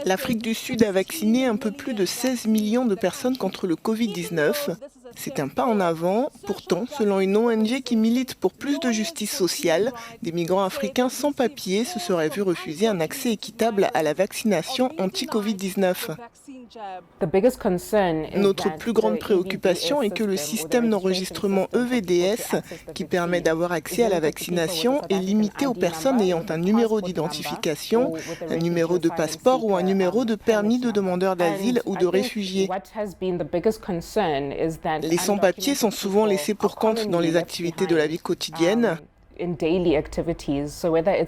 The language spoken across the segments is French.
L'Afrique du Sud a vacciné un peu plus de 16 millions de personnes contre le Covid-19. C'est un pas en avant. Pourtant, selon une ONG qui milite pour plus de justice sociale, des migrants africains sans papier se seraient vus refuser un accès équitable à la vaccination anti-Covid-19. Notre plus grande préoccupation est que le système d'enregistrement EVDS, qui permet d'avoir accès à la vaccination, est limité aux personnes ayant un numéro d'identification, un numéro de passeport ou un numéro de permis de demandeur d'asile ou de réfugié. Les sans-papiers sont souvent laissés pour compte dans les activités de la vie quotidienne,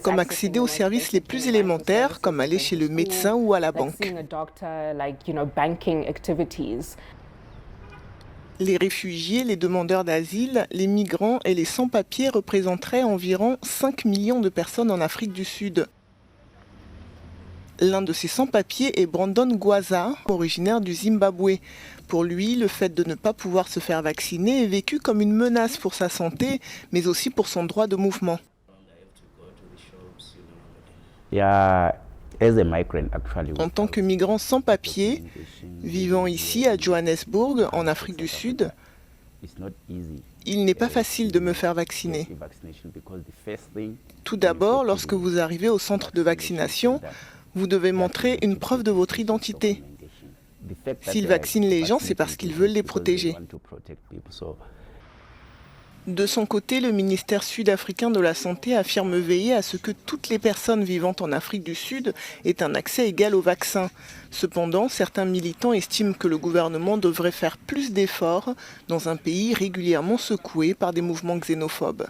comme accéder aux services les plus élémentaires, comme aller chez le médecin ou à la banque. Les réfugiés, les demandeurs d'asile, les migrants et les sans-papiers représenteraient environ 5 millions de personnes en Afrique du Sud. L'un de ces sans-papiers est Brandon Gwaza, originaire du Zimbabwe. Pour lui, le fait de ne pas pouvoir se faire vacciner est vécu comme une menace pour sa santé, mais aussi pour son droit de mouvement. En tant que migrant sans papier, vivant ici à Johannesburg, en Afrique du Sud, il n'est pas facile de me faire vacciner. Tout d'abord, lorsque vous arrivez au centre de vaccination, vous devez montrer une preuve de votre identité. S'ils vaccinent les gens, c'est parce qu'ils veulent les protéger. De son côté, le ministère sud-africain de la Santé affirme veiller à ce que toutes les personnes vivant en Afrique du Sud aient un accès égal au vaccin. Cependant, certains militants estiment que le gouvernement devrait faire plus d'efforts dans un pays régulièrement secoué par des mouvements xénophobes.